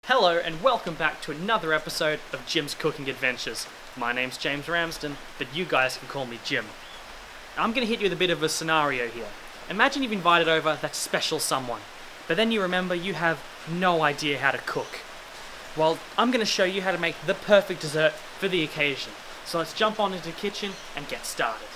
Hello and welcome back to another episode of Jim's Cooking Adventures. My name's James Ramsden, but you guys can call me Jim. I'm going to hit you with a bit of a scenario here. Imagine you've invited over that special someone, but then you remember you have no idea how to cook. Well, I'm going to show you how to make the perfect dessert for the occasion. So let's jump on into the kitchen and get started.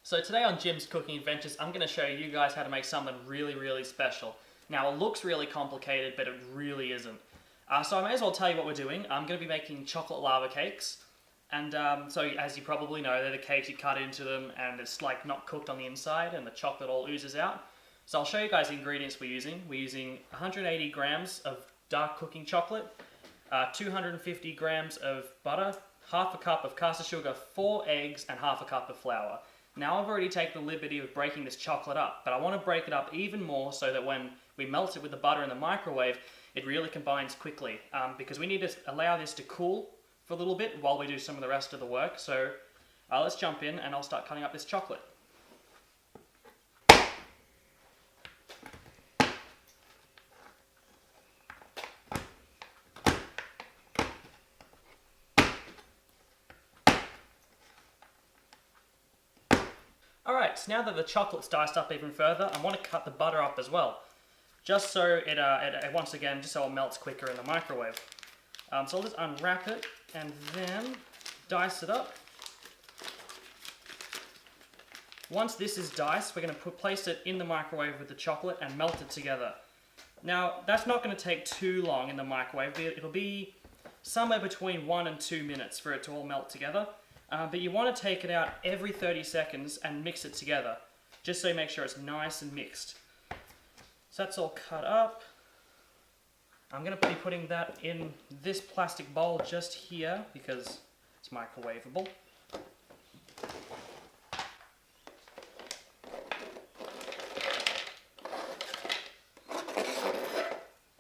So today on Jim's Cooking Adventures, I'm going to show you guys how to make something really special. Now it looks really complicated, but it really isn't. So I may as well tell you what we're doing. I'm going to be making chocolate lava cakes. And so as you probably know, they're the cakes you cut into them and it's like not cooked on the inside and the chocolate all oozes out. So I'll show you guys the ingredients we're using. We're using 180 grams of dark cooking chocolate, 250 grams of butter, half a cup of caster sugar, 4 eggs, and half a cup of flour. Now I've already taken the liberty of breaking this chocolate up, but I want to break it up even more so that when we melt it with the butter in the microwave, it really combines quickly, because we need to allow this to cool for a little bit while we do some of the rest of the work. So let's jump in and I'll start cutting up this chocolate. Alright, so now that the chocolate's diced up even further, I want to cut the butter up as well. Just so it once again, just so it melts quicker in the microwave. So I'll just unwrap it and then dice it up. Once this is diced, we're going to place it in the microwave with the chocolate and melt it together. Now, that's not going to take too long in the microwave. It'll be somewhere between 1 and 2 minutes for it to all melt together. But you want to take it out every 30 seconds and mix it together, just so you make sure it's nice and mixed. So that's all cut up. I'm going to be putting that in this plastic bowl just here because it's microwavable.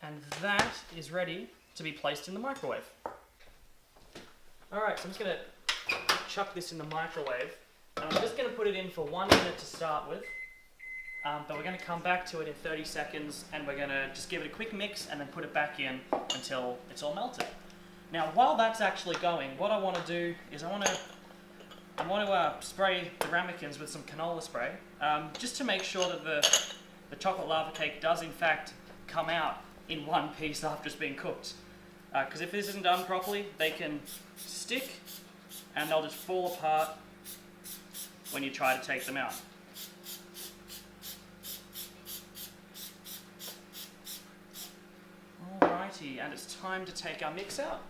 And that is ready to be placed in the microwave. Alright, so I'm just going to chuck this in the microwave, and I'm just going to put it in for 1 minute to start with, but we're going to come back to it in 30 seconds and we're going to just give it a quick mix and then put it back in until it's all melted. Now while that's actually going, what I want to do is I want to spray the ramekins with some canola spray, just to make sure that the chocolate lava cake does in fact come out in one piece after it's been cooked, because if this isn't done properly they can stick and they'll just fall apart when you try to take them out. Alrighty, and it's time to take our mix out.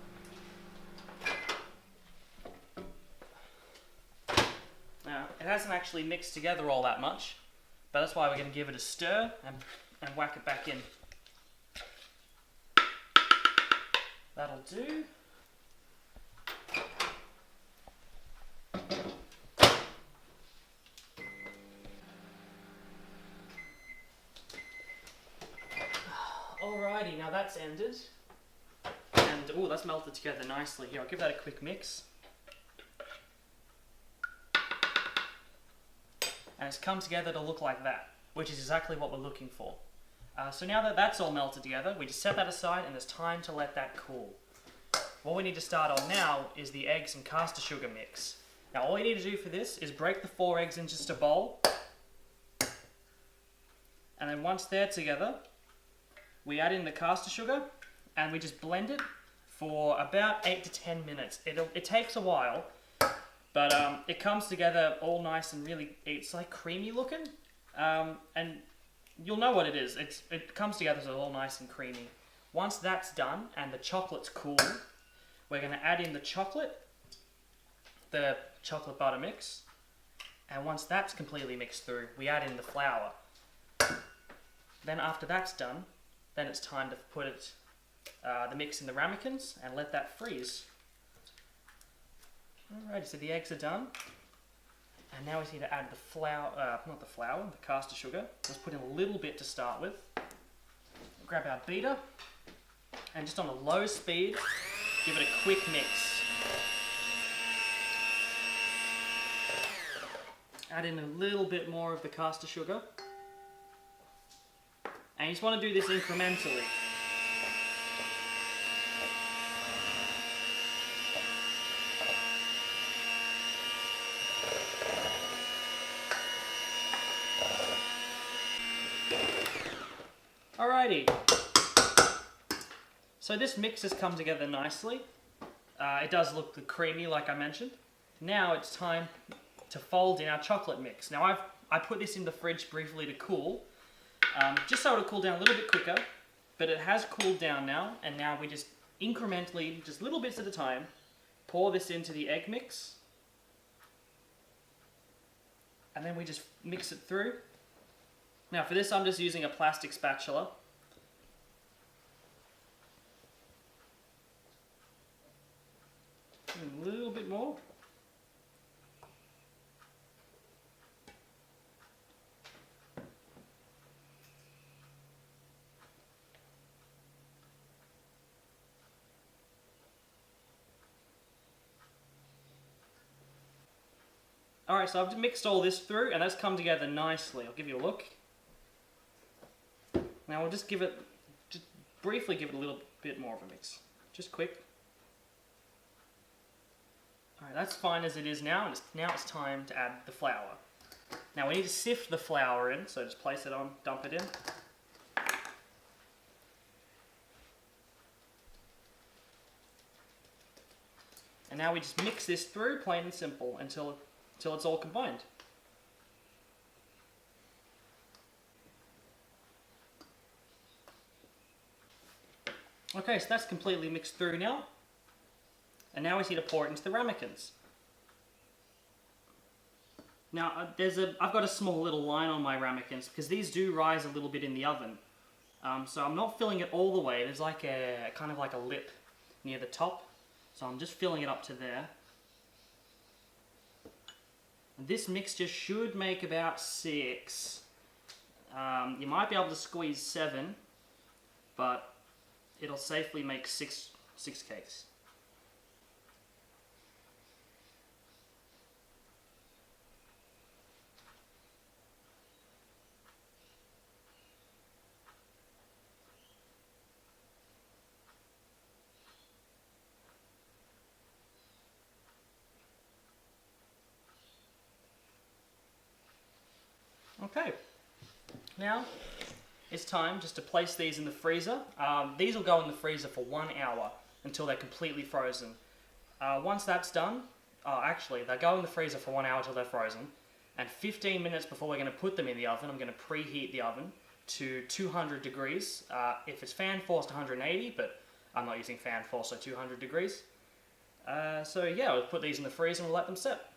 Now, it hasn't actually mixed together all that much, but that's why we're going to give it a stir and whack it back in. That'll do. Alrighty, now that's ended, and oh, that's melted together nicely. Here, I'll give that a quick mix. And it's come together to look like that, which is exactly what we're looking for. So now that that's all melted together, we just set that aside and it's time to let that cool. What we need to start on now is the eggs and caster sugar mix. Now all you need to do for this is break the 4 eggs in just a bowl, and then once they're together, we add in the caster sugar and we just blend it for about 8 to 10 minutes. It takes a while, but it comes together all nice and really, it's like creamy looking, and you'll know what it is. It comes together so it's all nice and creamy. Once that's done and the chocolate's cool, we're going to add in the chocolate butter mix, and once that's completely mixed through, we add in the flour. Then after that's done, then it's time to put the mix in the ramekins and let that freeze. Alright, so the eggs are done. And now we need to add the flour, not the flour, the caster sugar. Let's put in a little bit to start with. Grab our beater, and just on a low speed, give it a quick mix. Add in a little bit more of the caster sugar. And you just want to do this incrementally. Alrighty, so this mix has come together nicely. It does look creamy like I mentioned. Now it's time to fold in our chocolate mix. Now I put this in the fridge briefly to cool, just so it'll cool down a little bit quicker, but it has cooled down now, and now we just incrementally, just little bits at a time, pour this into the egg mix, and then we just mix it through. Now for this I'm just using a plastic spatula. A little bit more. Alright, so I've mixed all this through and that's come together nicely. I'll give you a look. Now we'll just briefly give it a little bit more of a mix. Just quick. Alright, that's fine as it is now, and now it's time to add the flour. Now we need to sift the flour in, so just place it on, dump it in. And now we just mix this through, plain and simple, until it's all combined. Okay, so that's completely mixed through now. And now we need to pour it into the ramekins. Now, I've got a small little line on my ramekins because these do rise a little bit in the oven. So I'm not filling it all the way. There's like kind of like a lip near the top. So I'm just filling it up to there. And this mixture should make about 6. You might be able to squeeze 7, but it'll safely make 6 cakes. Okay, now it's time just to place these in the freezer. These will go in the freezer for 1 hour until they're completely frozen. Once that's done, actually they'll go in the freezer for 1 hour until they're frozen, and 15 minutes before we're going to put them in the oven, I'm going to preheat the oven to 200 degrees. If it's fan forced, 180, but I'm not using fan force, so 200 degrees. So yeah, we'll put these in the freezer and we'll let them set.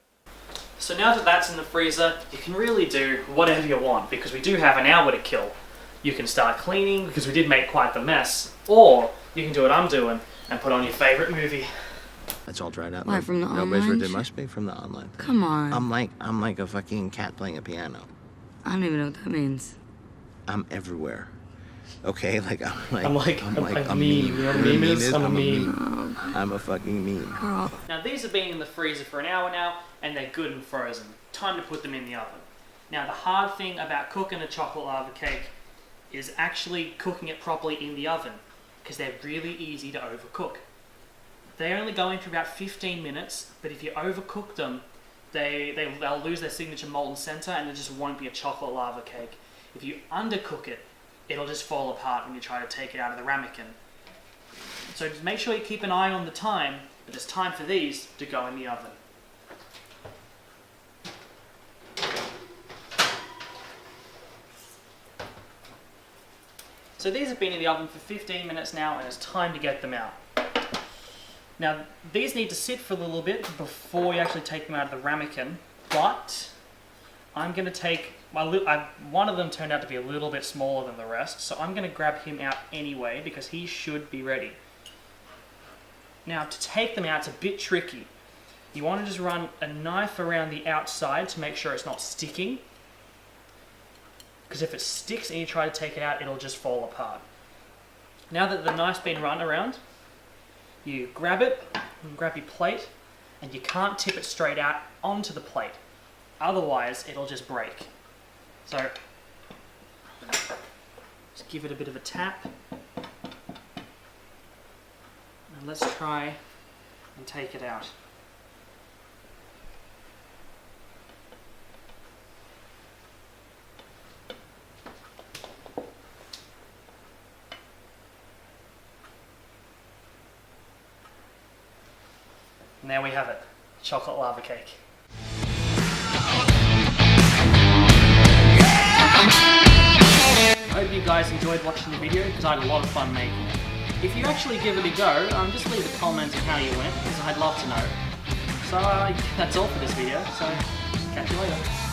So now that that's in the freezer, you can really do whatever you want, because we do have an hour to kill. You can start cleaning, because we did make quite the mess, or you can do what I'm doing and put on your favourite movie. It's all dried up. Why, from the online? Nobody's it must be from the online. Come on. I'm like a fucking cat playing a piano. I don't even know what that means. I'm everywhere. Okay, like I'm like I'm a meme. You know what a meme is? I'm a meme. I'm a fucking meme. Girl. Now these have been in the freezer for an hour now, and they're good and frozen. Time to put them in the oven. Now the hard thing about cooking a chocolate lava cake is actually cooking it properly in the oven, because they're really easy to overcook. They only go in for about 15 minutes, but if you overcook them, they'll lose their signature molten center and it just won't be a chocolate lava cake. If you undercook it, it'll just fall apart when you try to take it out of the ramekin. So just make sure you keep an eye on the time, but it's time for these to go in the oven. So these have been in the oven for 15 minutes now, and it's time to get them out. Now, these need to sit for a little bit before you actually take them out of the ramekin, but I'm going to take, one of them turned out to be a little bit smaller than the rest, so I'm going to grab him out anyway, because he should be ready. Now, to take them out, it's a bit tricky. You want to just run a knife around the outside to make sure it's not sticking. Because if it sticks and you try to take it out, it'll just fall apart. Now that the knife's been run around, you grab it, and grab your plate, and you can't tip it straight out onto the plate. Otherwise, it'll just break. So, just give it a bit of a tap. And let's try and take it out. And there we have it, chocolate lava cake. I hope you guys enjoyed watching the video because I had a lot of fun making it. If you actually give it a go, just leave a comment of how you went because I'd love to know. So that's all for this video, so catch you later.